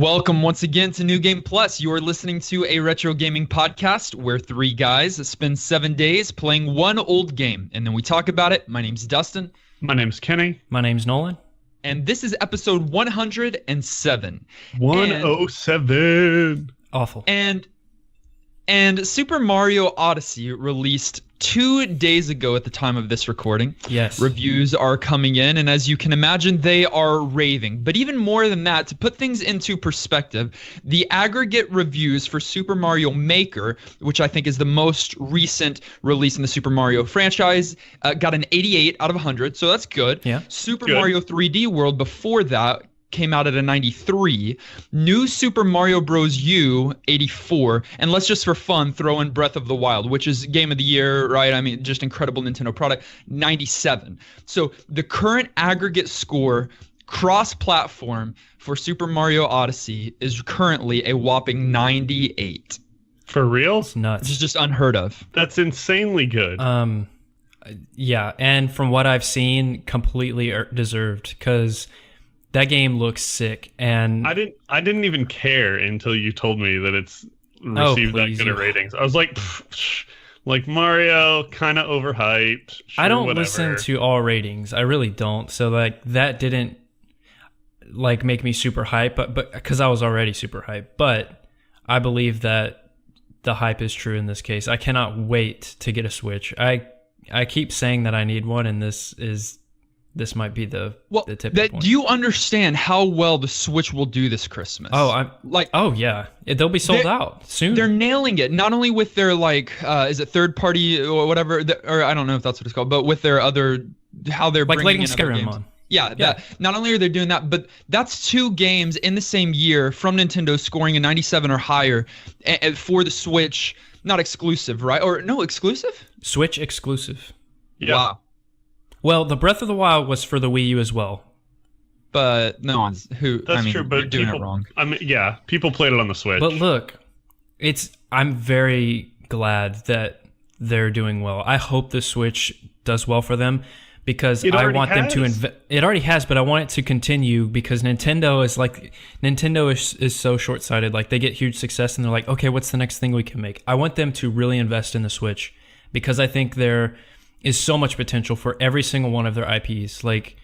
Welcome once again to New Game Plus. You are listening to a retro gaming podcast where three guys spend 7 days playing one old game, and then we talk about it. My name's Dustin. My name's Kenny. My name's Nolan. And this is episode 107. 107. Awful. And Super Mario Odyssey released 2 days ago at the time of this recording. Yes. Reviews are coming in, and as you can imagine, they are raving. But even more than that, to put things into perspective, the aggregate reviews for Super Mario Maker, which I think is the most recent release in the Super Mario franchise, got an 88 out of 100, so that's good. Yeah. Super Good. Mario 3D World before that came out at a 93. New Super Mario Bros. U, 84. And let's just for fun throw in Breath of the Wild, which is Game of the Year, right? I mean, just incredible Nintendo product, 97. So the current aggregate score cross-platform for Super Mario Odyssey is currently a whopping 98. For real? It's nuts. This is just unheard of. That's insanely good. Yeah, and from what I've seen, completely deserved, because that game looks sick. And I didn't even care until you told me that it's received that good of ratings. I was like, like Mario, kind of overhyped. Sure, I don't whatever. listen to all ratings. I really don't. So like that didn't like make me super hype, but because I was already super hype. But I believe that the hype is true in this case. I cannot wait to get a Switch. I keep saying that I need one, and this might be the tipping point. Do you understand how well the Switch will do this Christmas? Oh yeah, they'll be sold out soon. They're nailing it, not only with their is it third party or whatever, or I don't know if that's what it's called, but with their other, how they're like bringing letting in other Skyrim games. on. Yeah, that, not only are they doing that, but that's 2 games in the same year from Nintendo scoring a 97 or higher for the Switch. Not exclusive, right? Or no, exclusive? Switch exclusive. Yeah. Wow. Well, the Breath of the Wild was for the Wii U as well. But no one's That's true, but you're doing people, it wrong. I mean, yeah, people played it on the Switch. But look, I'm very glad that they're doing well. I hope the Switch does well for them because I want them to invest. It already has, but I want it to continue because Nintendo is so short-sighted. Like they get huge success and they're like, okay, what's the next thing we can make? I want them to really invest in the Switch because I think there is so much potential for every single one of their IPs. Like,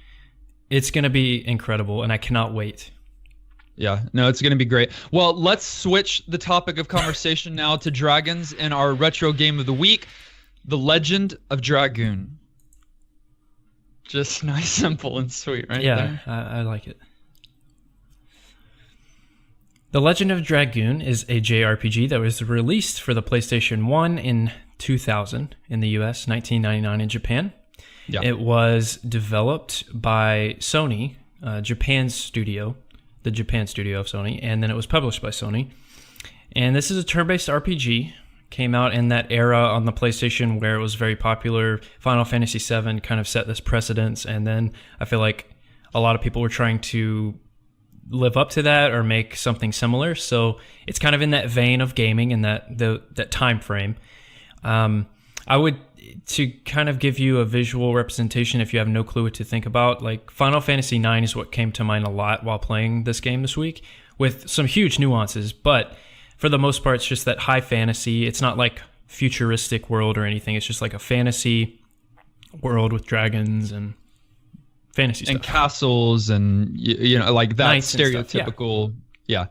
it's going to be incredible, and I cannot wait. Yeah, no, it's going to be great. Well, let's switch the topic of conversation now to dragons in our retro game of the week, The Legend of Dragoon. Just nice, simple, and sweet, right? Yeah, I like it. The Legend of Dragoon is a JRPG that was released for the PlayStation 1 in 2000 in the US, 1999 in Japan. Yeah. It was developed by Sony, Japan studio, the Japan studio of Sony, and then it was published by Sony. And this is a turn-based RPG. Came out in that era on the PlayStation where it was very popular. Final Fantasy VII kind of set this precedence, and then I feel like a lot of people were trying to live up to that or make something similar. So it's kind of in that vein of gaming and that time frame. I would, to kind of give you a visual representation if you have no clue what to think about, like Final Fantasy IX is what came to mind a lot while playing this game this week, with some huge nuances, but for the most part, it's just that high fantasy. It's not like futuristic world or anything. It's just like a fantasy world with dragons and fantasy stuff. And castles and, like that Knights and stuff, stereotypical, yeah.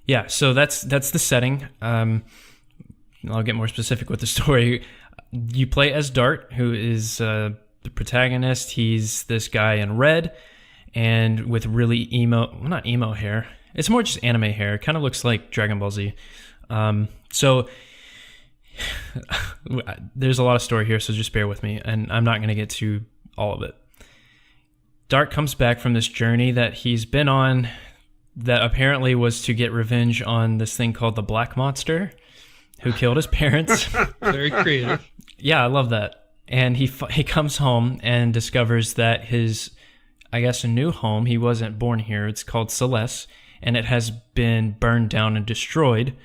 Yeah, so that's the setting. I'll get more specific with the story. You play as Dart, who is the protagonist. He's this guy in red and with really not emo hair. It's more just anime hair. It kind of looks like Dragon Ball Z. So there's a lot of story here, so just bear with me, and I'm not going to get to all of it. Dart comes back from this journey that he's been on that apparently was to get revenge on this thing called the Black Monster, who killed his parents. Very creative. Yeah, I love that. And he comes home and discovers that his, I guess, a new home, he wasn't born here, it's called Celeste, and it has been burned down and destroyed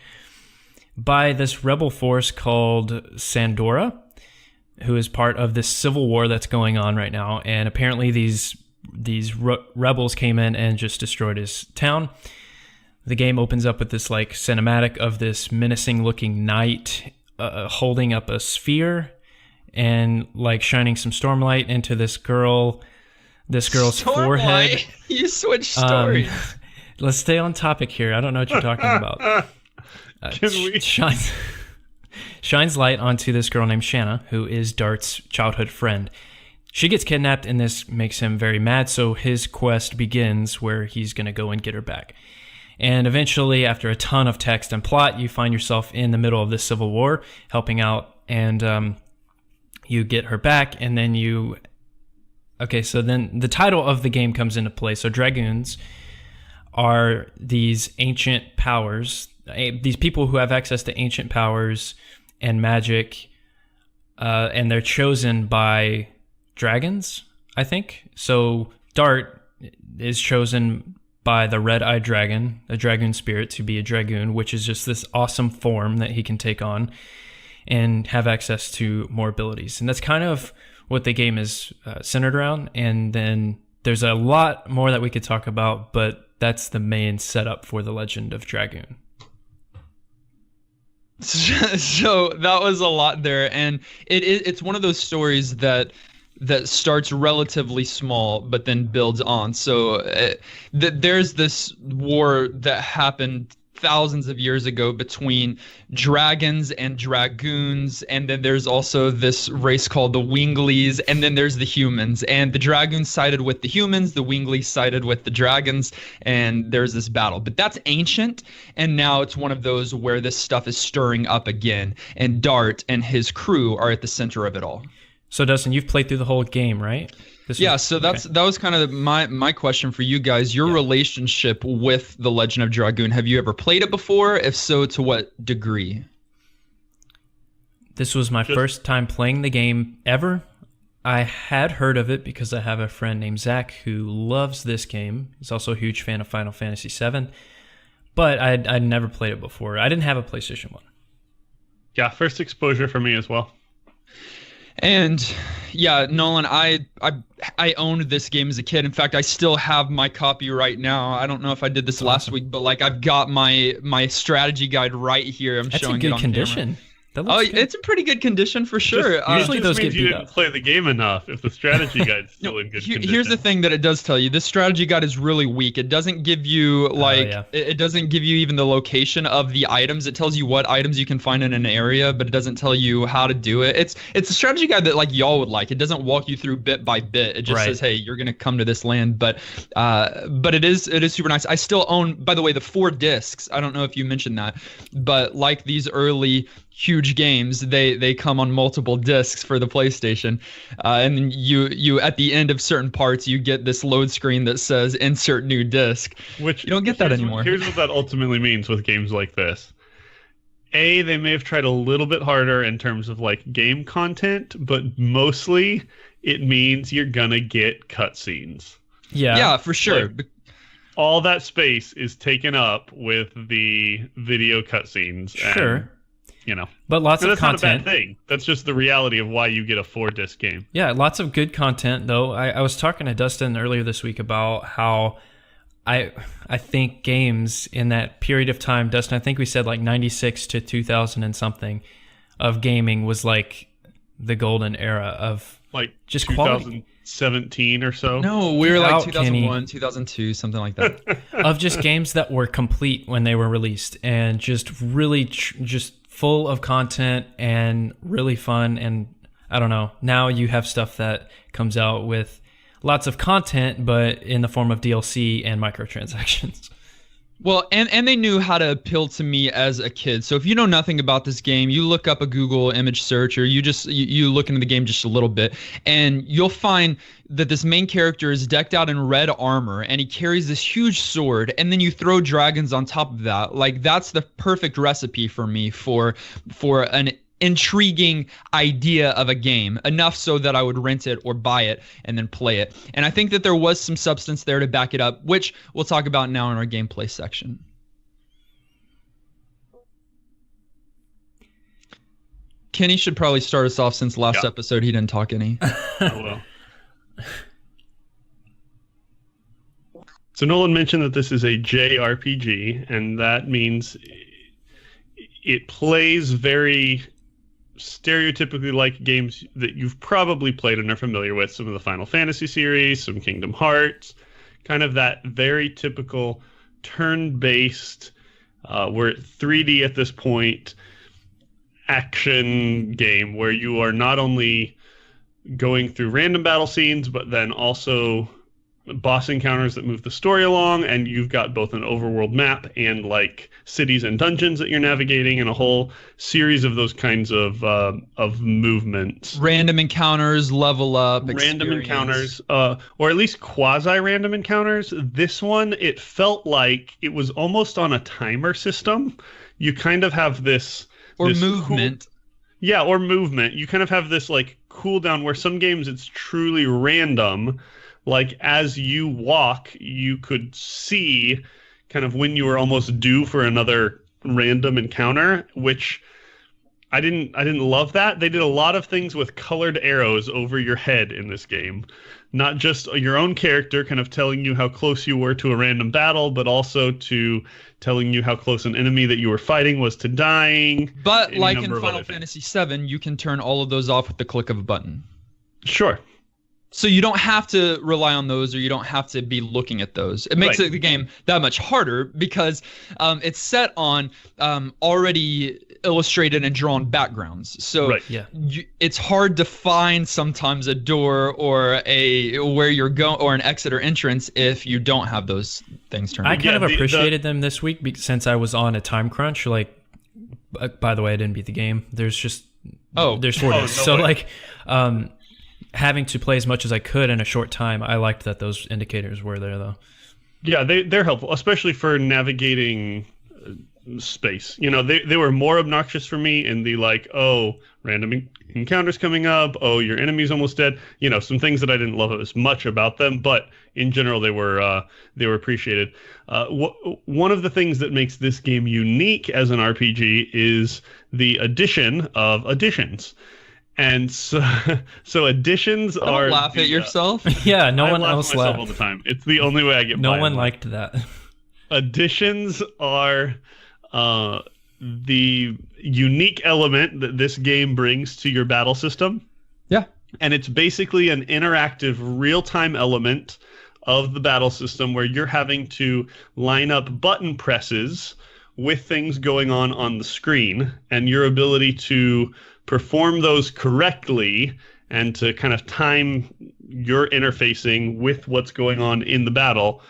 by this rebel force called Sandora, who is part of this civil war that's going on right now. And apparently these rebels came in and just destroyed his town. the game opens up with this like cinematic of this menacing looking knight holding up a sphere and like shining some stormlight into this girl's forehead. You switched stories. Let's stay on topic here. I don't know what you're talking about. Shines light onto this girl named Shanna, who is Dart's childhood friend. She gets kidnapped, and this makes him very mad, so his quest begins where he's going to go and get her back. And eventually, after a ton of text and plot, you find yourself in the middle of this civil war, helping out, and you get her back, and then you... Okay, so then the title of the game comes into play. So dragoons are these ancient powers, these people who have access to ancient powers and magic, and they're chosen by dragons, I think. So Dart is chosen by the red-eyed dragon, the dragoon spirit, to be a dragoon, which is just this awesome form that he can take on and have access to more abilities. And that's kind of what the game is centered around. And then there's a lot more that we could talk about, but that's the main setup for the Legend of Dragoon. So that was a lot there, and it's one of those stories that starts relatively small but then builds on. So there's this war that happened thousands of years ago between dragons and dragoons, and then there's also this race called the Winglies, and then there's the humans, and the dragoons sided with the humans, the Winglies sided with the dragons, and there's this battle. But that's ancient, and now it's one of those where this stuff is stirring up again, and Dart and his crew are at the center of it all. So Dustin, you've played through the whole game, right? That was kind of my question for you guys. Your relationship with The Legend of Dragoon. Have you ever played it before? If so, to what degree? This was my first time playing the game ever. I had heard of it because I have a friend named Zach who loves this game. He's also a huge fan of Final Fantasy VII. But I'd never played it before. I didn't have a PlayStation 1. Yeah, first exposure for me as well. And yeah, Nolan, I owned this game as a kid. In fact, I still have my copy right now. I don't know if I did this last week, but like I've got my strategy guide right here. I'm showing it on condition. Camera. It's a pretty good condition for sure. Usually those means get you beat didn't up. play the game enough if the strategy guide's still in good condition. Here's the thing that it does tell you. This strategy guide is really weak. It doesn't give you it doesn't give you even the location of the items. It tells you what items you can find in an area, but it doesn't tell you how to do it. It's a strategy guide that like y'all would like. It doesn't walk you through bit by bit. It just says, hey, you're gonna come to this land. But it is super nice. I still own, by the way, the 4 discs. I don't know if you mentioned that, but like these early huge games, they come on multiple discs for the PlayStation, and you at the end of certain parts you get this load screen that says insert new disc, which you don't get that anymore. Here's what that ultimately means with games like this. They may have tried a little bit harder in terms of like game content, but mostly it means you're gonna get cutscenes. Yeah, for sure. Like, all that space is taken up with the video cutscenes. Sure. And, but lots of that's content. Not a bad thing. That's just the reality of why you get a 4-disc game. Yeah, lots of good content though. I was talking to Dustin earlier this week about how I think games in that period of time, Dustin, I think we said like 96 to 2000 and something of gaming was like the golden era of like just quality. 2017 or so. No, we were like 2001, 2002, something like that. Of just games that were complete when they were released and just really just full of content and really fun. And I don't know, now you have stuff that comes out with lots of content, but in the form of DLC and microtransactions. Well, and they knew how to appeal to me as a kid. So if you know nothing about this game, you look up a Google image search, or you look into the game just a little bit, and you'll find that this main character is decked out in red armor, and he carries this huge sword, and then you throw dragons on top of that. Like, that's the perfect recipe for me for an intriguing idea of a game, enough so that I would rent it or buy it and then play it. And I think that there was some substance there to back it up, which we'll talk about now in our gameplay section. Kenny should probably start us off, since last episode he didn't talk any. Oh, well. So Nolan mentioned that this is a JRPG, and that means it plays very stereotypically like games that you've probably played and are familiar with. Some of the Final Fantasy series, some Kingdom Hearts, kind of that very typical turn-based, we're 3D at this point, action game where you are not only going through random battle scenes, but then also boss encounters that move the story along, and you've got both an overworld map and like cities and dungeons that you're navigating, and a whole series of those kinds of movements. Random encounters, level up, random encounters, or at least quasi-random encounters. This one, it felt like it was almost on a timer system. You kind of have this movement. Or movement. You kind of have this like cooldown where some games it's truly random. Like as you walk, you could see kind of when you were almost due for another random encounter, which I didn't love that. They did a lot of things with colored arrows over your head in this game. Not just your own character kind of telling you how close you were to a random battle, but also to telling you how close an enemy that you were fighting was to dying. But like in Final Fantasy VII, you can turn all of those off with the click of a button. Sure. So you don't have to rely on those, or you don't have to be looking at those. It makes the game that much harder because it's set on already illustrated and drawn backgrounds. So it's hard to find sometimes a door or where you're going or an exit or entrance if you don't have those things turned on. I kind of appreciated them this week since I was on a time crunch. Like, by the way, I didn't beat the game. There's just there's 4 days. So like. Having to play as much as I could in a short time, I liked that those indicators were there, though. Yeah, they're helpful, especially for navigating space. You know, they were more obnoxious for me in the like, random encounters coming up, your enemy's almost dead. You know, some things that I didn't love as much about them, but in general they were appreciated. One of the things that makes this game unique as an RPG is the addition of additions. And so additions are... Don't laugh at yourself. Yeah, no one else laughed. laughed. All the time. It's the only way I get by. No one liked that. Additions are the unique element that this game brings to your battle system. Yeah. And it's basically an interactive real-time element of the battle system where you're having to line up button presses with things going on the screen, and your ability to perform those correctly and to kind of time your interfacing with what's going on in the battle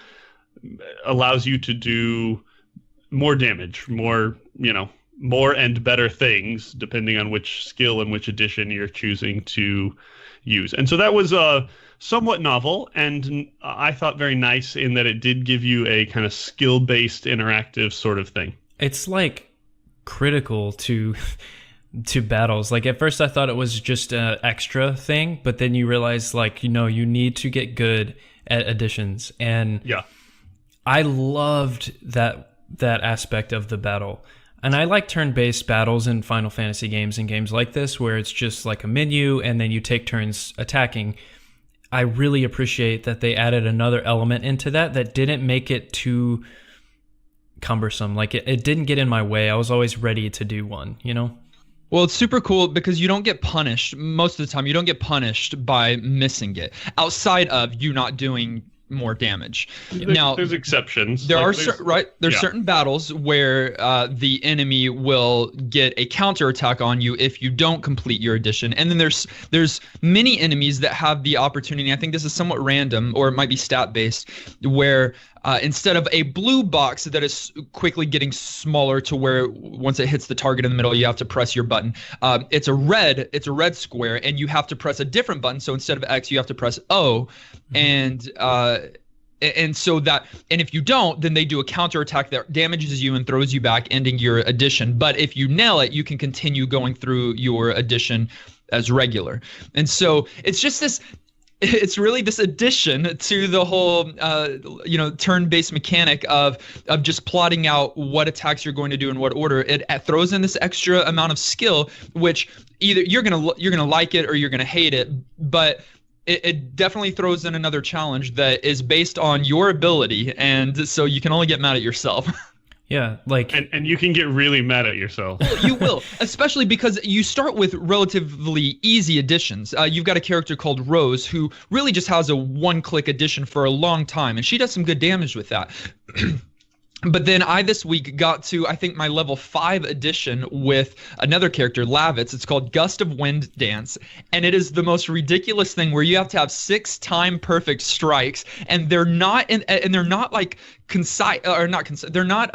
allows you to do more damage, more and better things depending on which skill and which edition you're choosing to use. And so that was somewhat novel, and I thought very nice in that it did give you a kind of skill-based interactive sort of thing. It's like critical to battles. Like at first I thought it was just an extra thing, but then you realize like, you need to get good at additions. And I loved that aspect of the battle. And I like turn-based battles in Final Fantasy games and games like this where it's just like a menu and then you take turns attacking. I really appreciate that they added another element into that didn't make it too cumbersome. Like it didn't get in my way. I was always ready to do one, Well, it's super cool because you don't get punished. Most of the time, you don't get punished by missing it outside of you not doing more damage. There's exceptions. There are certain battles where the enemy will get a counterattack on you if you don't complete your addition. And then there's many enemies that have the opportunity. I think this is somewhat random, or it might be stat based, where instead of a blue box that is quickly getting smaller to where once it hits the target in the middle, you have to press your button. It's a red square, and you have to press a different button. So instead of X, you have to press O, and if you don't, then they do a counterattack that damages you and throws you back, ending your addition. But if you nail it, you can continue going through your addition as regular. And so it's just this. It's really this addition to the whole, turn-based mechanic of just plotting out what attacks you're going to do in what order. It throws in this extra amount of skill, which either you're gonna like it or you're gonna hate it. But it definitely throws in another challenge that is based on your ability, and so you can only get mad at yourself. Yeah, like and you can get really mad at yourself. You will, especially because you start with relatively easy additions. You've got a character called Rose who really just has a one-click addition for a long time, and she does some good damage with that. But then I this week got to, I think, my level 5 addition with another character, Lavitz. It's called Gust of Wind Dance, and it is the most ridiculous thing where you have to have 6 time perfect strikes, and they're not like concise or not concise. They're not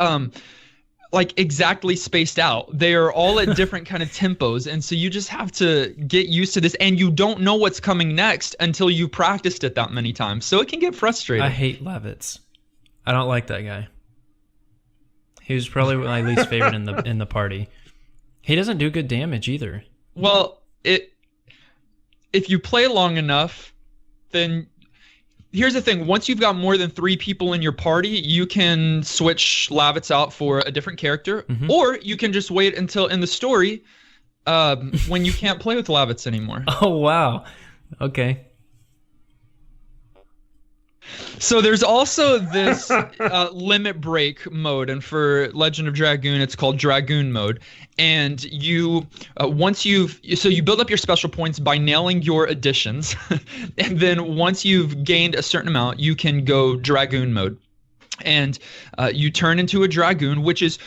like exactly spaced out. They are all at different kind of tempos, and so you just have to get used to this, and you don't know what's coming next until you practiced it that many times. So it can get frustrating. I hate Lavitz. I don't like that guy. He was probably my least favorite in the party. He doesn't do good damage either. Well, if you play long enough, then here's the thing. Once you've got more than 3 people in your party, you can switch Lavitz out for a different character, or you can just wait until in the story when you can't play with Lavitz anymore. Oh, wow. Okay. So there's also this limit break mode, and for Legend of Dragoon, it's called Dragoon mode. And you, so you build up your special points by nailing your additions, and then once you've gained a certain amount, you can go Dragoon mode. And you turn into a dragoon, which is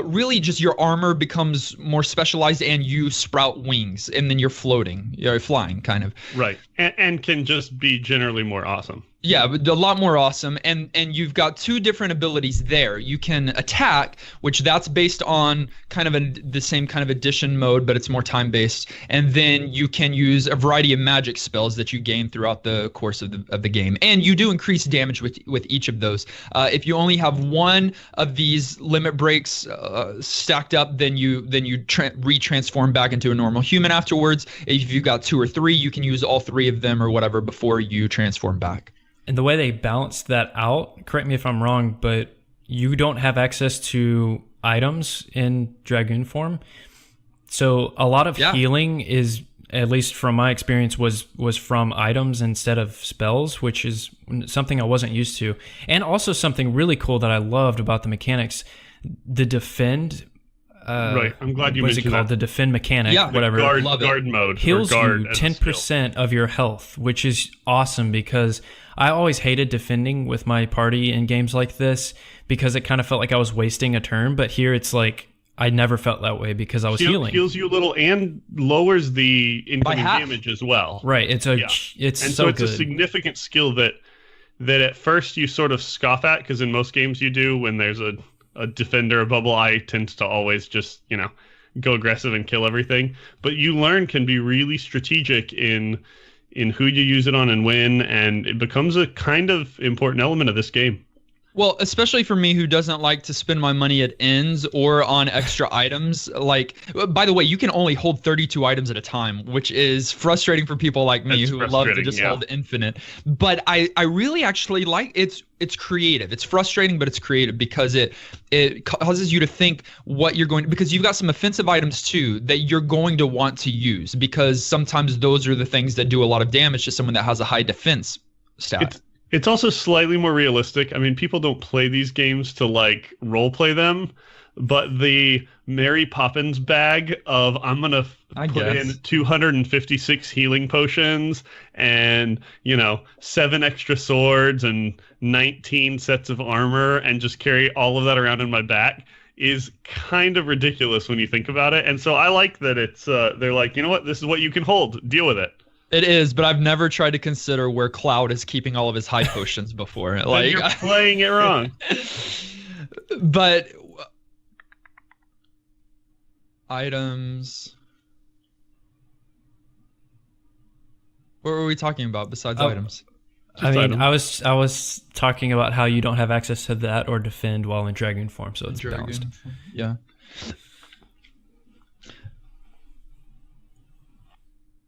really just your armor becomes more specialized, and you sprout wings, and then you're floating, you're flying, kind of. Right, and can just be generally more awesome. Yeah, but a lot more awesome, and you've got 2 different abilities there. You can attack, which that's based on kind of the same kind of addition mode, but it's more time-based. And then you can use a variety of magic spells that you gain throughout the course of the game, and you do increase damage with each of those. If you only have one of these limit breaks stacked up, then you retransform back into a normal human afterwards. If you've got 2 or 3, you can use all 3 of them or whatever before you transform back. And the way they balance that out, correct me if I'm wrong, but you don't have access to items in Dragoon form. So a lot of healing is, at least from my experience, was from items instead of spells, which is something I wasn't used to. And also something really cool that I loved about the mechanics, the defend. Right, I'm glad you mentioned that. What's it called? The defend mechanic, whatever. Guard mode. Heals you 10% of your health, which is awesome because I always hated defending with my party in games like this because it kind of felt like I was wasting a turn. But here it's like I never felt that way because I was healing. Heals you a little and lowers the incoming damage as well. Right, it's so it's good. A significant skill that at first you sort of scoff at because in most games you do when there's a defender, a bubble eye tends to always just, go aggressive and kill everything. But you learn can be really strategic in who you use it on and when, and it becomes a kind of important element of this game. Well, especially for me who doesn't like to spend my money at ends or on extra items. Like, by the way, you can only hold 32 items at a time, which is frustrating for people like me who love to just hold infinite. But I really actually like it's creative. It's frustrating, but it's creative because it causes you to think what you're going to, because you've got some offensive items too that you're going to want to use because sometimes those are the things that do a lot of damage to someone that has a high defense stat. It's also slightly more realistic. I mean, people don't play these games to like role play them, but the Mary Poppins bag of I'm going to put in 256 healing potions and, 7 extra swords and 19 sets of armor and just carry all of that around in my back is kind of ridiculous when you think about it. And so I like that it's they're like, you know what, this is what you can hold. Deal with it. It is, but I've never tried to consider where Cloud is keeping all of his high potions before. Like you're playing it wrong. But items. What were we talking about besides items? I was talking about how you don't have access to that or defend while in Dragoon form, so it's balanced. Yeah.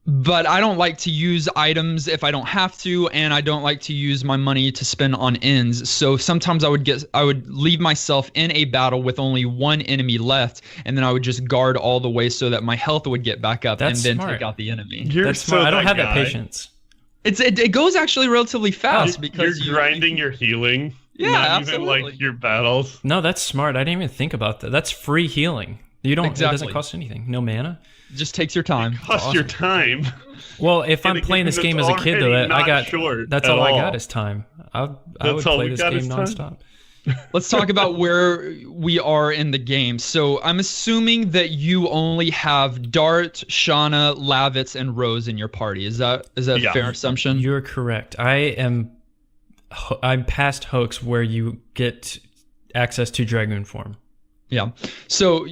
But I don't like to use items if I don't have to, and I don't like to use my money to spend on ends. So sometimes I would leave myself in a battle with only one enemy left, and then I would just guard all the way so that my health would get back up and then take out the enemy. That's smart. I don't have that patience. It goes actually relatively fast because you're grinding your healing. Yeah, not absolutely. even like your battles. No, that's smart. I didn't even think about that. That's free healing. It doesn't cost anything. No mana. Just takes your time. Cost your time. Well, if I'm playing this game as a kid, though, that's all I got is time. I would play this game nonstop. Let's talk about where we are in the game. So I'm assuming that you only have Dart, Shauna, Lavitz, and Rose in your party. Is that a fair assumption? You're correct. I'm past Hoax where you get access to Dragoon form. Yeah. So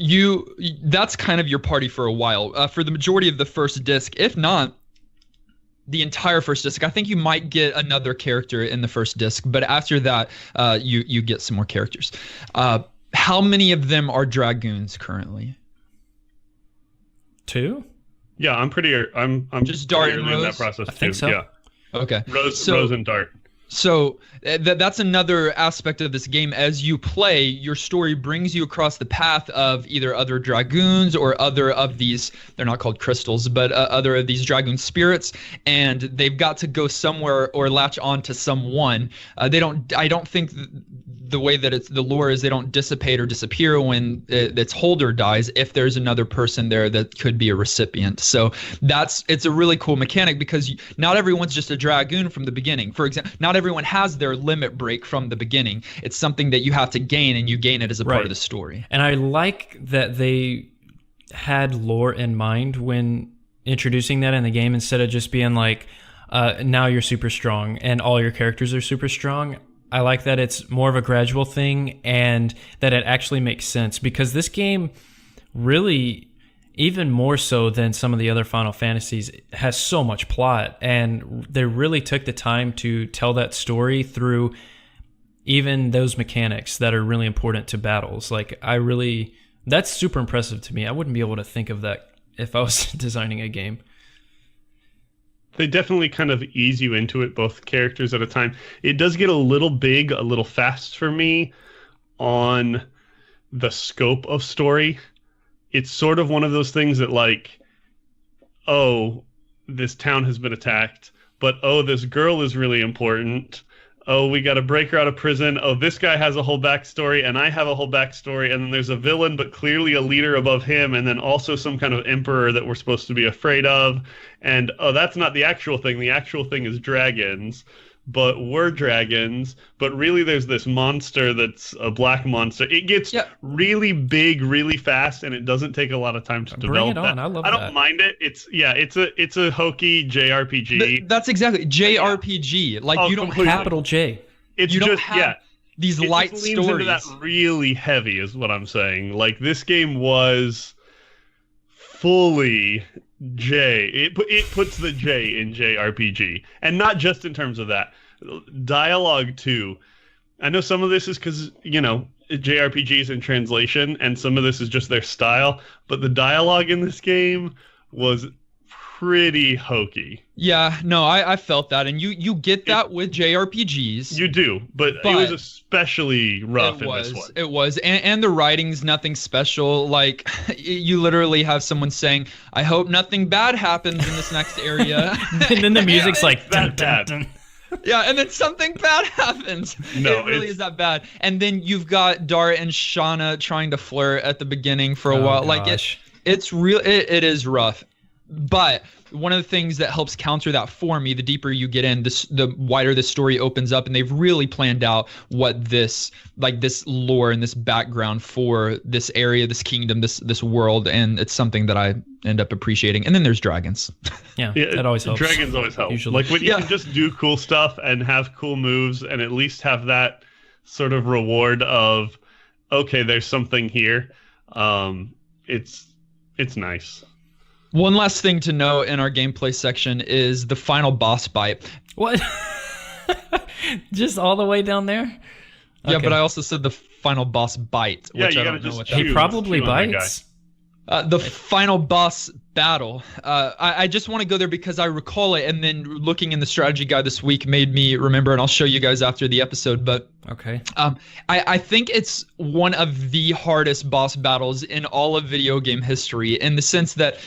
that's kind of your party for a while. For the majority of the first disc, if not the entire first disc. I think you might get another character in the first disc, but after that, you get some more characters. How many of them are Dragoons currently? 2? Yeah, I'm just Dart and Rose? in that process too. I think so. Yeah. Okay. Rose and Dart. So that's another aspect of this game. As you play, your story brings you across the path of either other Dragoons or other of these, they're not called crystals, but other of these Dragoon spirits, and they've got to go somewhere or latch on to someone. I don't think the way that the lore is, they don't dissipate or disappear when its holder dies if there's another person there that could be a recipient. So it's a really cool mechanic because not everyone's just a Dragoon from the beginning. For example, not everyone has their limit break from the beginning. It's something that you have to gain, and you gain it as a part of the story. And I like that they had lore in mind when introducing that in the game, instead of just being like, now you're super strong and all your characters are super strong. I like that it's more of a gradual thing and that it actually makes sense, because this game really, even more so than some of the other Final Fantasies, has so much plot, and they really took the time to tell that story through even those mechanics that are really important to battles. That's super impressive to me. I wouldn't be able to think of that if I was designing a game. They definitely kind of ease you into it, both characters at a time. It does get a little big, a little fast for me on the scope of story. It's sort of one of those things that, like, oh, this town has been attacked, but oh, this girl is really important. Oh, we got to break her out of prison. Oh, this guy has a whole backstory, and I have a whole backstory, and then there's a villain, but clearly a leader above him, and then also some kind of emperor that we're supposed to be afraid of. And oh, that's not the actual thing. The actual thing is dragons. But we're dragons, but really there's this monster that's a black monster. It gets really big, really fast, and it doesn't take a lot of time to develop. Bring it on. I love that. I don't mind it. It's a hokey JRPG. That's exactly JRPG. Like, you don't have capital J. It's these light stories. Into that really heavy is what I'm saying. Like, this game was fully J. It puts the J in JRPG, and not just in terms of that. Dialogue too. I know some of this is because JRPGs in translation, and some of this is just their style. But the dialogue in this game was pretty hokey. Yeah, no, I felt that, and you get that with JRPGs. You do, but it was especially rough in this one. It was, and the writing's nothing special. Like, you literally have someone saying, "I hope nothing bad happens in this next area," and then the music's like that bad. Yeah, and then something bad happens. No, it really is that bad. And then you've got Dart and Shauna trying to flirt at the beginning for a while. Gosh. Like, it's real. It is rough. But one of the things that helps counter that for me, the deeper you get in, the wider the story opens up, and they've really planned out what this lore and this background for this area, this kingdom, this world, and it's something that I end up appreciating. And then there's dragons. Yeah, that always helps. Dragons always help. Usually. Like, when you can just do cool stuff and have cool moves, and at least have that sort of reward of, okay, there's something here. It's nice. One last thing to know in our gameplay section is the final boss bite. What? Just all the way down there? Yeah, Okay. but I also said the final boss bite, which I don't know what that He probably bites. The final boss battle. I just want to go there because I recall it, and then looking in the strategy guide this week made me remember, and I'll show you guys after the episode. But okay, I think it's one of the hardest boss battles in all of video game history, in the sense that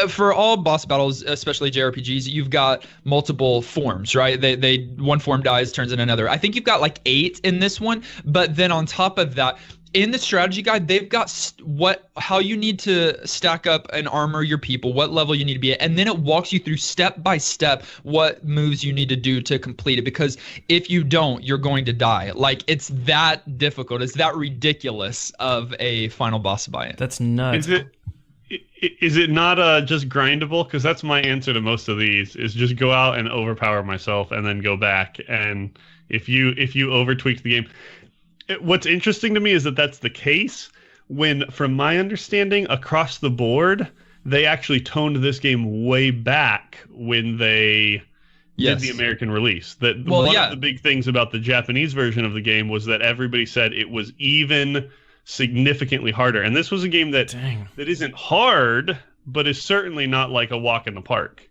for all boss battles, especially JRPGs, you've got multiple forms, right? They one form dies, turns into another. I think you've got like 8 in this one, but then on top of that, in the strategy guide, they've got how you need to stack up and armor your people, what level you need to be at, and then it walks you through step by step what moves you need to do to complete it. Because if you don't, you're going to die. Like, it's that difficult. It's that ridiculous of a final boss fight. That's nuts. Is it not just grindable? Because that's my answer to most of these. Is just go out and overpower myself and then go back. And if you over tweak the game. What's interesting to me is that that's the case when, from my understanding, across the board, they actually toned this game way back when they did the American release. One of the big things about the Japanese version of the game was that everybody said it was even significantly harder. And this was a game that isn't hard, but is certainly not like a walk in the park.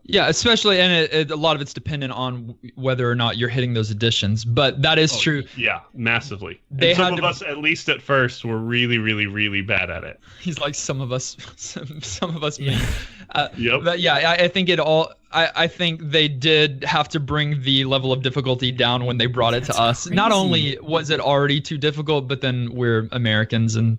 Yeah, especially, and a lot of it's dependent on whether or not you're hitting those additions. But that is true. Yeah, massively. Some of us, at least at first, were really, really, really bad at it. He's like, some of us. Yeah. Yep. But yeah, I think I think they did have to bring the level of difficulty down when they brought it to us. Crazy. Not only was it already too difficult, but then we're Americans, and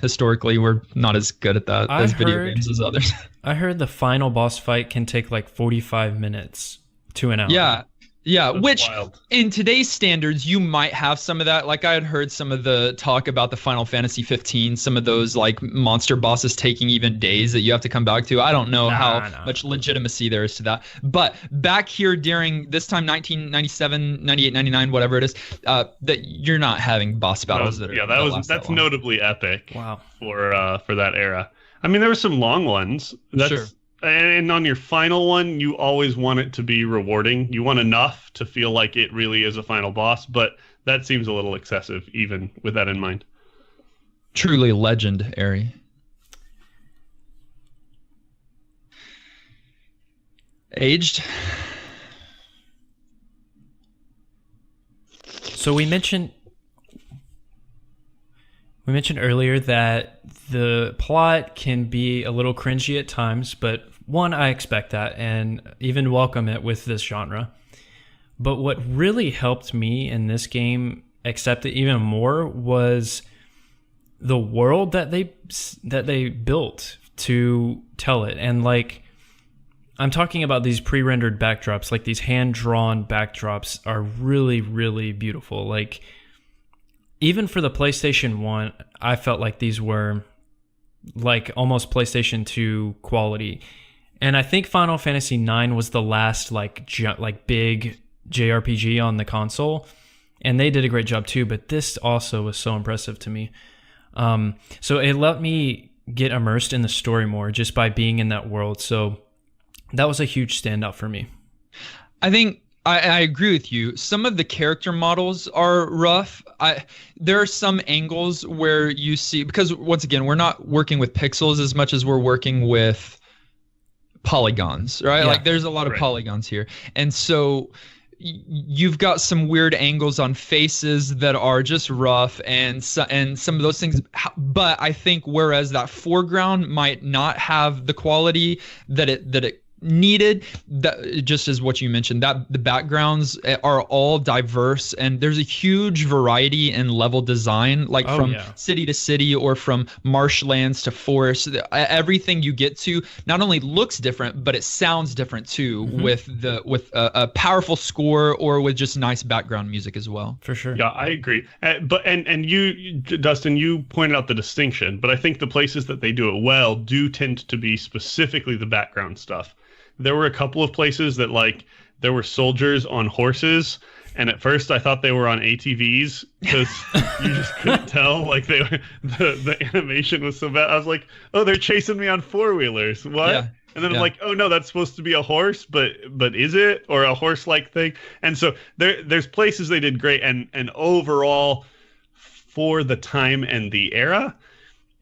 historically we're not as good at that as video games as others. I heard the final boss fight can take like 45 minutes to an hour. Yeah, That's which wild. In today's standards, you might have some of that. Like, I had heard some of the talk about the Final Fantasy 15, some of those like monster bosses taking even days that you have to come back to. I don't know how much legitimacy there is to that. But back here during this time, 1997, 98, 99, whatever it is, that you're not having boss battles that's notably epic. Wow. For that era. I mean, there were some long ones. Sure. And on your final one, you always want it to be rewarding. You want enough to feel like it really is a final boss, but that seems a little excessive, even with that in mind. Truly legendary. Aged. So we mentioned earlier that the plot can be a little cringy at times, but one, I expect that and even welcome it with this genre. But what really helped me in this game accept it even more was the world that they built to tell it. And like, I'm talking about these pre-rendered backdrops, like these hand-drawn backdrops are really, really beautiful. Like, even for the PlayStation 1, I felt like these were like almost PlayStation 2 quality. And I think Final Fantasy 9 was the last like big JRPG on the console, and they did a great job too, but this also was so impressive to me. So it let me get immersed in the story more just by being in that world. So that was a huge standout for me. I think I agree with you. Some of the character models are rough. There are some angles where you see, because once again, we're not working with pixels as much as we're working with polygons, right? Yeah. Like, there's a lot of polygons here. And so you've got some weird angles on faces that are just rough, and some of those things. But I think whereas that foreground might not have the quality that it needed, that just as what you mentioned, that the backgrounds are all diverse, and there's a huge variety in level design, like from city to city or from marshlands to forest. Everything you get to not only looks different, but it sounds different too, with a powerful score or with just nice background music as well. For sure. Yeah, I agree. But you, Dustin, you pointed out the distinction, but I think the places that they do it well do tend to be specifically the background stuff. There were a couple of places that, like, there were soldiers on horses, and at first I thought they were on ATVs because you just couldn't tell. Like, they were, the animation was so bad. I was like, oh, they're chasing me on four-wheelers. What? Yeah. And then I'm like, oh no, that's supposed to be a horse, but is it? Or a horse-like thing? And so there's places they did great, and overall, for the time and the era,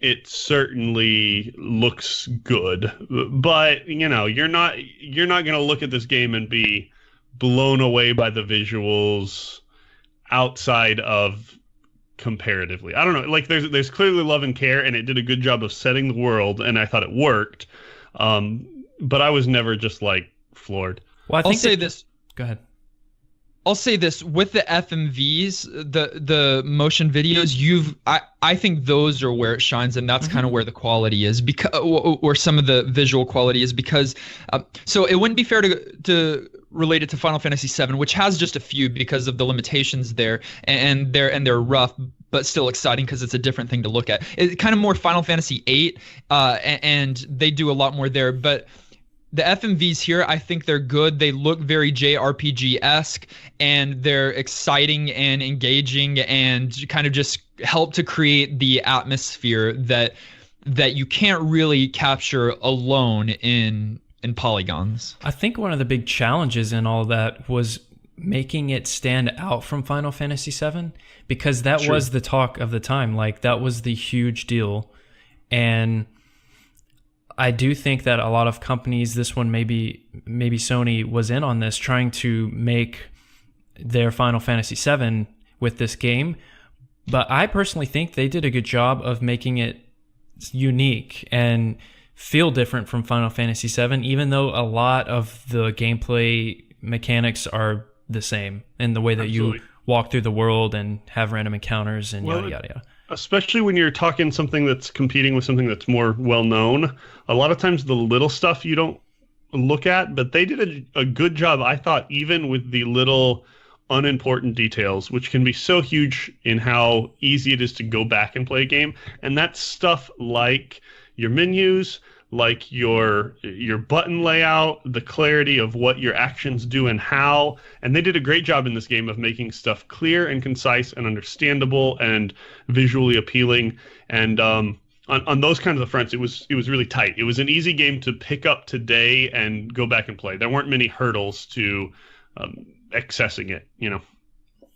it certainly looks good. But you're not going to look at this game and be blown away by the visuals outside of comparatively. I don't know. Like there's clearly love and care, and it did a good job of setting the world, and I thought it worked. But I was never just like floored. Well, I think I'll say this. Go ahead. I'll say this with the FMVs, the motion videos. I think those are where it shines, and that's kind of where the quality is, because or some of the visual quality is, because so it wouldn't be fair to relate it to Final Fantasy VII, which has just a few because of the limitations there, and they're rough but still exciting because it's a different thing to look at. It's kind of more Final Fantasy VIII, and they do a lot more there, but the FMVs here, I think they're good. They look very JRPG-esque, and they're exciting and engaging, and kind of just help to create the atmosphere that you can't really capture alone in polygons. I think one of the big challenges in all that was making it stand out from Final Fantasy VII, because that was the talk of the time. Like, that was the huge deal. And I do think that a lot of companies, this one maybe Sony was in on this, trying to make their Final Fantasy VII with this game. But I personally think they did a good job of making it unique and feel different from Final Fantasy VII, even though a lot of the gameplay mechanics are the same in the way that you walk through the world and have random encounters and yada, yada, yada. Especially when you're talking something that's competing with something that's more well-known, a lot of times the little stuff you don't look at, but they did a good job, I thought, even with the little unimportant details, which can be so huge in how easy it is to go back and play a game. And that's stuff like your menus, like your button layout, the clarity of what your actions do and how. And they did a great job in this game of making stuff clear and concise and understandable and visually appealing. And on those kinds of fronts, it was really tight. It was an easy game to pick up today and go back and play. There weren't many hurdles to accessing it,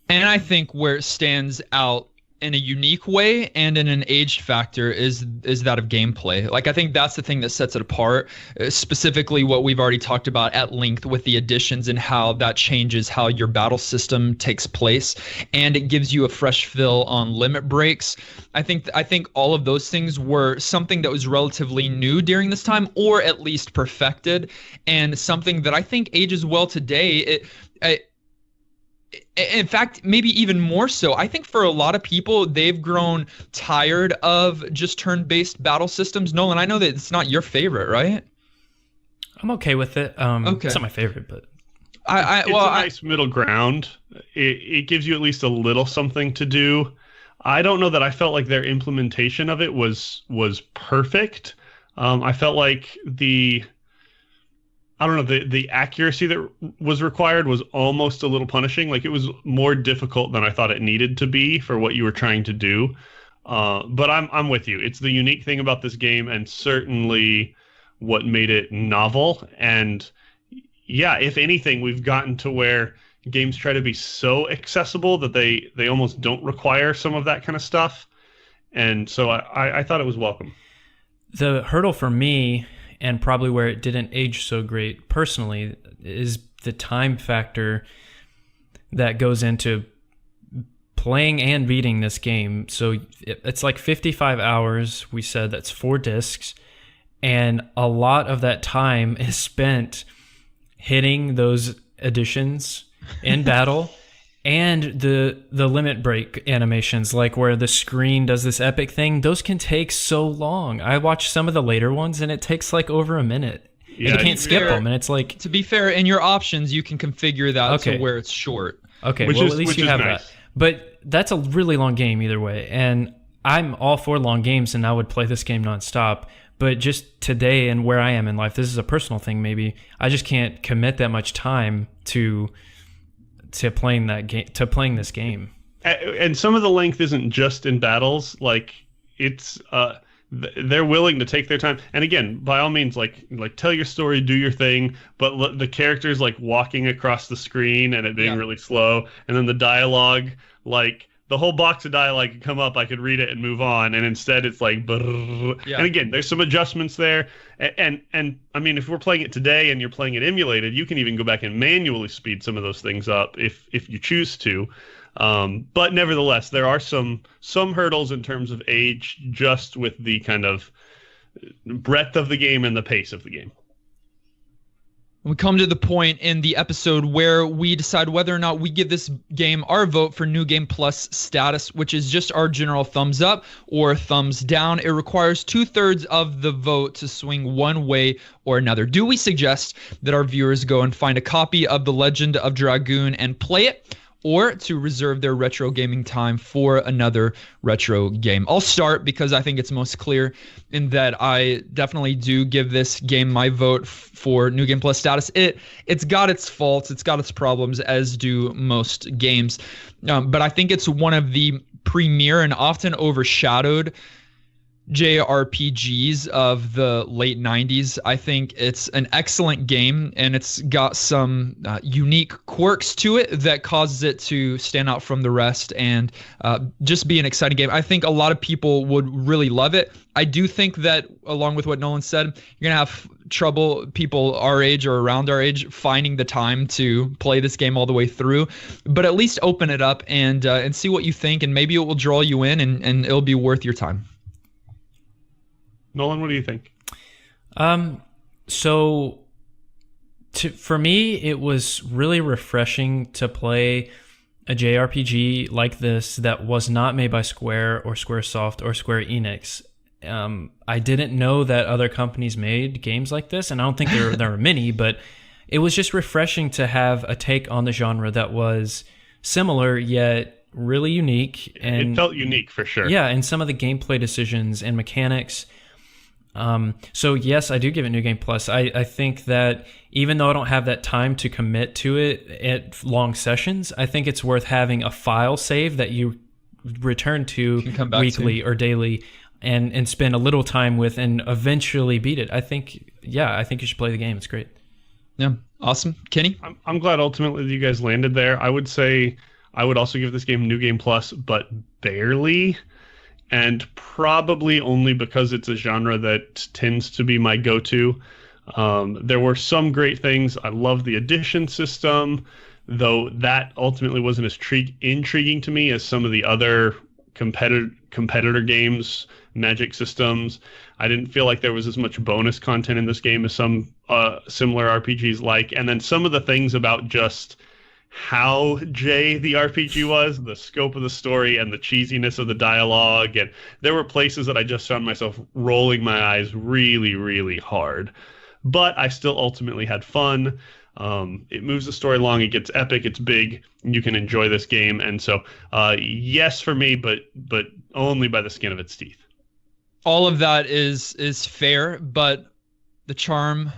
And I think where it stands out in a unique way and in an aged factor is that of gameplay. Like, I think that's the thing that sets it apart, specifically what we've already talked about at length with the additions and how that changes how your battle system takes place, and it gives you a fresh feel on limit breaks. I think all of those things were something that was relatively new during this time, or at least perfected, and something that I think ages well today. In fact, maybe even more so. I think for a lot of people, they've grown tired of just turn-based battle systems. Nolan, I know that it's not your favorite, right? I'm okay with it. Okay. It's not my favorite, but it's a nice middle ground. It gives you at least a little something to do. I don't know that I felt like their implementation of it was perfect. I felt like the accuracy that was required was almost a little punishing. Like, it was more difficult than I thought it needed to be for what you were trying to do. But I'm with you. It's the unique thing about this game, and certainly what made it novel. And yeah, if anything, we've gotten to where games try to be so accessible that they almost don't require some of that kind of stuff. And so I thought it was welcome. The hurdle for me, and probably where it didn't age so great personally, is the time factor that goes into playing and beating this game. So it's like 55 hours. We said that's 4 discs. And a lot of that time is spent hitting those additions in battle. And the limit break animations, like where the screen does this epic thing, those can take so long. I watched some of the later ones, and it takes like over a minute. Yeah, and you can't skip them, and it's like... To be fair, in your options, you can configure that to where it's short. Okay, well, at least you have that. But that's a really long game either way, and I'm all for long games, and I would play this game nonstop. But just today and where I am in life, this is a personal thing maybe, I just can't commit that much time to playing this game. And some of the length isn't just in battles. Like, it's they're willing to take their time. And again, by all means, like tell your story, do your thing, but the characters like walking across the screen and it being really slow, and then the dialogue, like the whole box of dialogue could come up, I could read it and move on, and instead it's like, Yeah. and again, there's some adjustments there, and I mean, if we're playing it today and you're playing it emulated, you can even go back and manually speed some of those things up if you choose to. But nevertheless, there are some hurdles in terms of age, just with the kind of breadth of the game and the pace of the game. We come to the point in the episode where we decide whether or not we give this game our vote for New Game Plus status, which is just our general thumbs up or thumbs down. It requires 2/3 of the vote to swing one way or another. Do we suggest that our viewers go and find a copy of The Legend of Dragoon and play it, or to reserve their retro gaming time for another retro game? I'll start because I think it's most clear in that I definitely do give this game my vote for New Game Plus status. It's got its faults, it's got its problems, as do most games. But I think it's one of the premier and often overshadowed JRPGs of the late 90s. I think it's an excellent game, and it's got some unique quirks to it that causes it to stand out from the rest and just be an exciting game. I think a lot of people would really love it. I do think that, along with what Nolan said, you're going to have trouble, people our age or around our age, finding the time to play this game all the way through. But at least open it up and see what you think, and maybe it will draw you in, and it'll be worth your time. Nolan, what do you think? For me, it was really refreshing to play a JRPG like this that was not made by Square or Squaresoft or Square Enix. I didn't know that other companies made games like this, and I don't think there were many, but it was just refreshing to have a take on the genre that was similar yet really unique. And it felt unique for sure. Yeah, and some of the gameplay decisions and mechanics. So yes, I do give it New Game Plus. I think that even though I don't have that time to commit to it at long sessions, I think it's worth having a file save that you return to weekly or daily and spend a little time with and eventually beat it. I think you should play the game. It's great. Yeah. Awesome. Kenny? I'm glad ultimately that you guys landed there. I would say I would also give this game New Game Plus, but barely. And probably only because it's a genre that tends to be my go-to. There were some great things. I love the addition system, though that ultimately wasn't as intriguing to me as some of the other competitor games, magic systems. I didn't feel like there was as much bonus content in this game as some similar RPGs like. And then some of the things about just how the RPG was, the scope of the story, and the cheesiness of the dialogue. And there were places that I just found myself rolling my eyes really, really hard. But I still ultimately had fun. It moves the story along. It gets epic. It's big. You can enjoy this game. And so, yes for me, but only by the skin of its teeth. All of that is fair, but the charm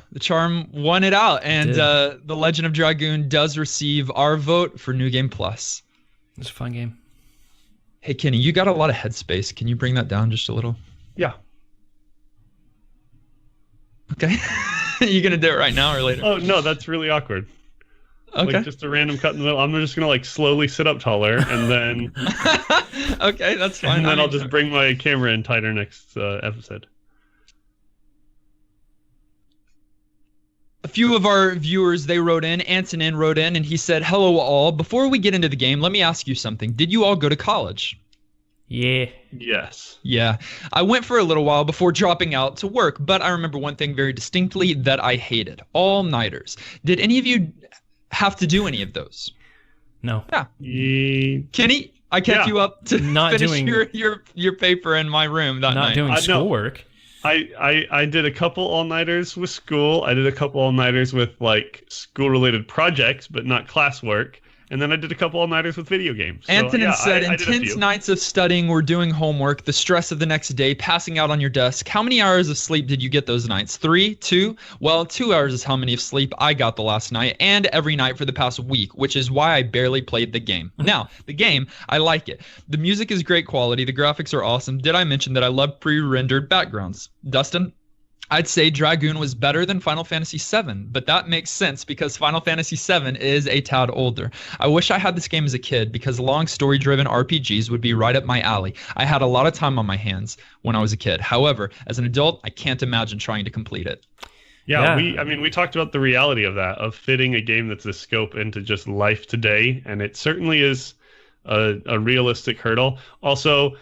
won it out, and The Legend of Dragoon does receive our vote for New Game Plus. It's a fun game. Hey, Kenny, you got a lot of headspace. Can you bring that down just a little? Yeah. Okay. You gonna do it right now or later? Oh no, that's really awkward. Okay. Like just a random cut in the middle. I'm just gonna slowly sit up taller, and then. Okay, that's fine. And then I'll just bring my camera in tighter next episode. A few of our viewers, they wrote in. Antonin wrote in, and he said, "Hello all. Before we get into the game, let me ask you something. Did you all go to college?" Yeah. Yes. Yeah. I went for a little while before dropping out to work, but I remember one thing very distinctly that I hated: all-nighters. Did any of you have to do any of those? No. Yeah. Kenny, I kept you up to finish your paper in my room that night. Not doing schoolwork. I did a couple all-nighters with school. I did a couple all-nighters with like school-related projects, but not classwork. And then I did a couple all-nighters with video games. So, Antonin said, I did intense nights of studying or doing homework, the stress of the next day, passing out on your desk. How many hours of sleep did you get those nights? 3? 2? Well, 2 hours is how many of sleep I got the last night, and every night for the past week, which is why I barely played the game. Now, the game, I like it. The music is great quality. The graphics are awesome. Did I mention that I love pre-rendered backgrounds? Dustin? I'd say Dragoon was better than Final Fantasy VII, but that makes sense because Final Fantasy VII is a tad older. I wish I had this game as a kid because long story-driven RPGs would be right up my alley. I had a lot of time on my hands when I was a kid. However, as an adult, I can't imagine trying to complete it. Yeah, we talked about the reality of that, of fitting a game that's a scope into just life today, and it certainly is a realistic hurdle. Also,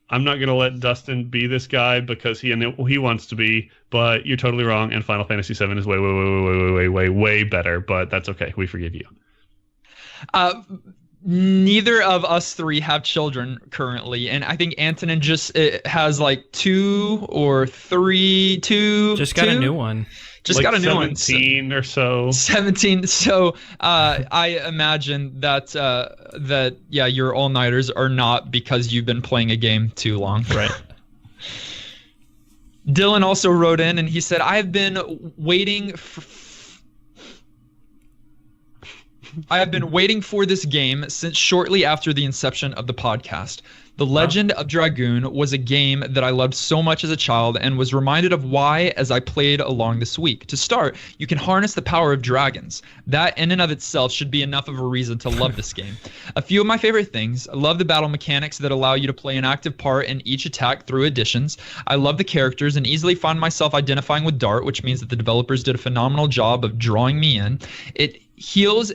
I'm not going to let Dustin be this guy because he wants to be, but you're totally wrong, and Final Fantasy VII is way better, but that's okay. We forgive you. Neither of us three have children currently, and I think Antonin just has like two or three. Just got a new one. Just like got a new 17 one. Or so. 17. So I imagine that your all-nighters are not because you've been playing a game too long. Right. Dylan also wrote in and he said, I have been waiting for this game since shortly after the inception of the podcast. The Legend of Dragoon was a game that I loved so much as a child and was reminded of why as I played along this week. To start, you can harness the power of dragons. That in and of itself should be enough of a reason to love this game. A few of my favorite things: I love the battle mechanics that allow you to play an active part in each attack through additions. I love the characters and easily find myself identifying with Dart, which means that the developers did a phenomenal job of drawing me in. It heals.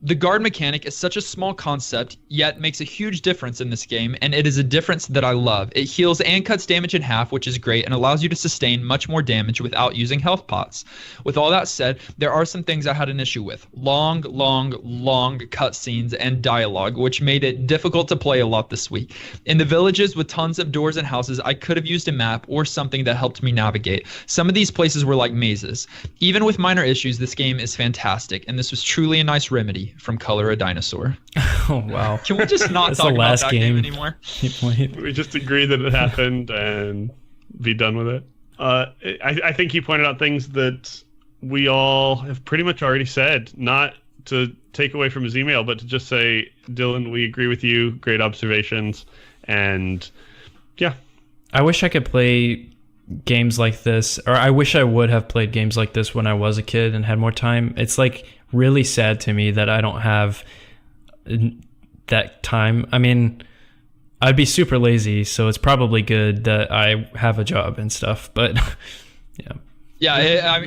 The guard mechanic is such a small concept, yet makes a huge difference in this game, and it is a difference that I love. It heals and cuts damage in half, which is great, and allows you to sustain much more damage without using health pots. With all that said, there are some things I had an issue with. Long cutscenes and dialogue, which made it difficult to play a lot this week. In the villages with tons of doors and houses, I could have used a map or something that helped me navigate. Some of these places were like mazes. Even with minor issues, this game is fantastic, and this was truly a nice remedy from Color a Dinosaur. Oh, wow. Can we just not talk about that game anymore? We just agree that it happened and be done with it. I think he pointed out things that we all have pretty much already said, not to take away from his email, but to just say, Dylan, we agree with you. Great observations. And yeah. I wish I could play games like this, or I wish I would have played games like this when I was a kid and had more time. It's like really sad to me that I don't have that time. I mean, I'd be super lazy, so it's probably good that I have a job and stuff, but yeah. Yeah,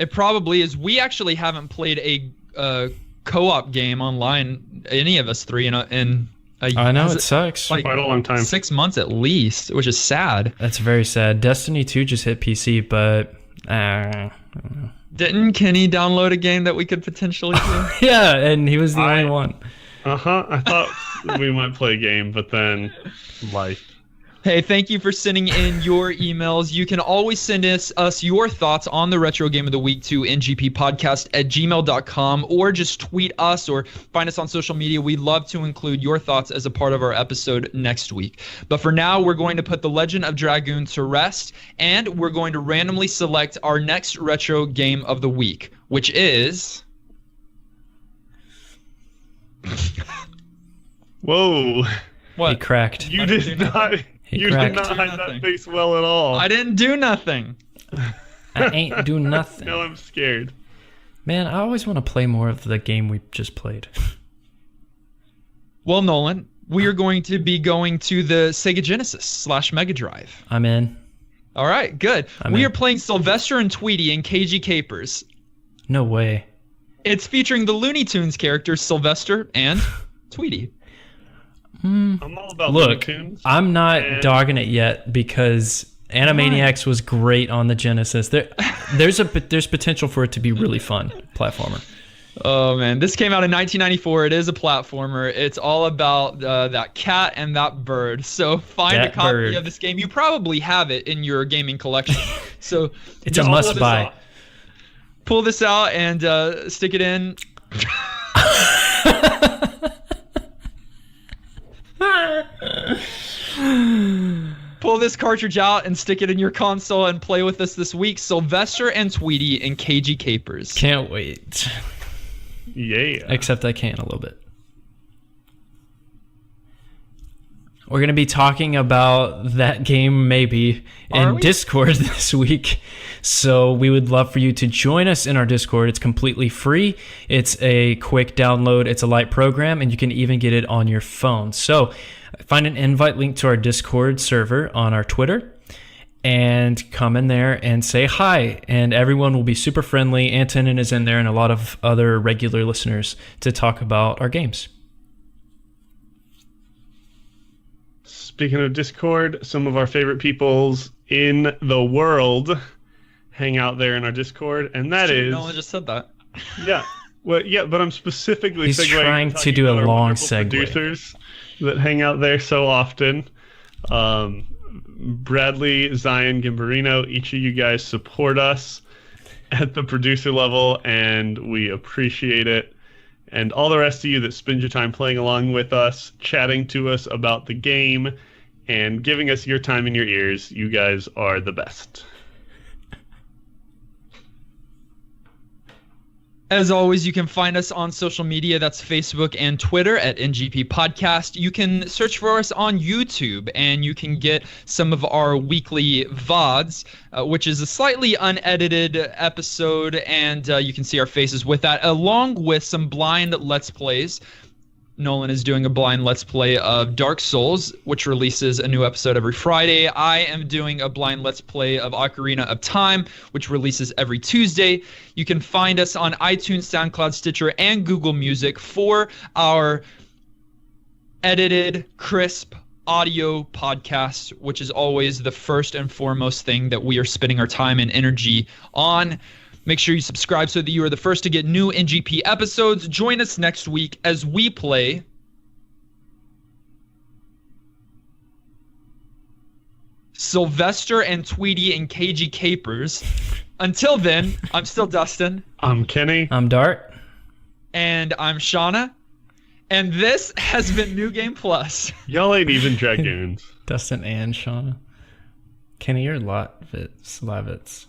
it probably is. We actually haven't played a co-op game online, any of us three, I know, it sucks. Like quite a long time. 6 months at least, which is sad. That's very sad. Destiny 2 just hit PC, but I don't know. Didn't Kenny download a game that we could potentially do? Yeah, and he was the only one. I thought we might play a game, but then life. Hey, thank you for sending in your emails. You can always send us your thoughts on the Retro Game of the Week to ngppodcast@gmail.com, or just tweet us or find us on social media. We'd love to include your thoughts as a part of our episode next week. But for now, we're going to put The Legend of Dragoon to rest, and we're going to randomly select our next Retro Game of the Week, which is... Whoa. What? He cracked. You did not... You did not hide that face well at all. I didn't do nothing. I ain't do nothing. No, I'm scared. Man, I always want to play more of the game we just played. Well, Nolan, we are going to be going to the Sega Genesis / Mega Drive. I'm in. All right, good. We are playing Sylvester and Tweety in KG Capers. No way. It's featuring the Looney Tunes characters Sylvester and Tweety. I'm all about Look, Looney Tunes. I'm not dogging it yet because Animaniacs was great on the Genesis. There's potential for it to be really fun platformer. Oh man, this came out in 1994. It is a platformer. It's all about that cat and that bird. So find a copy of this game. You probably have it in your gaming collection. So it's a must buy. Pull this out and stick it in. Pull this cartridge out and stick it in your console and play with us this week. Sylvester and Tweety in KG Capers. Can't wait. Yeah. Except I can a little bit. We're going to be talking about that game maybe in Discord this week. So we would love for you to join us in our Discord. It's completely free. It's a quick download. It's a light program, and you can even get it on your phone. So find an invite link to our Discord server on our Twitter and come in there and say hi. And everyone will be super friendly. Antonin is in there and a lot of other regular listeners to talk about our games. Speaking of Discord, some of our favorite peoples in the world hang out there in our Discord, and that is... No one just said that. Yeah. Well, yeah, but I'm specifically He's trying to do a long segue. Producers that hang out there so often. Bradley, Zion, Gimbarino, each of you guys support us at the producer level, and we appreciate it. And all the rest of you that spend your time playing along with us, chatting to us about the game, and giving us your time and your ears, you guys are the best. As always, you can find us on social media. That's Facebook and Twitter at NGP Podcast. You can search for us on YouTube, and you can get some of our weekly VODs, which is a slightly unedited episode, and you can see our faces with that, along with some blind Let's Plays. Nolan is doing a blind Let's Play of Dark Souls, which releases a new episode every Friday. I am doing a blind Let's Play of Ocarina of Time, which releases every Tuesday. You can find us on iTunes, SoundCloud, Stitcher, and Google Music for our edited, crisp audio podcast, which is always the first and foremost thing that we are spending our time and energy on. Make sure you subscribe so that you are the first to get new NGP episodes. Join us next week as we play Sylvester and Tweety and KG Capers. Until then, I'm still Dustin. I'm Kenny. I'm Dart. And I'm Shauna. And this has been New Game Plus. Y'all ain't even dragoons. Dustin and Shauna. Kenny, you're Lavitz.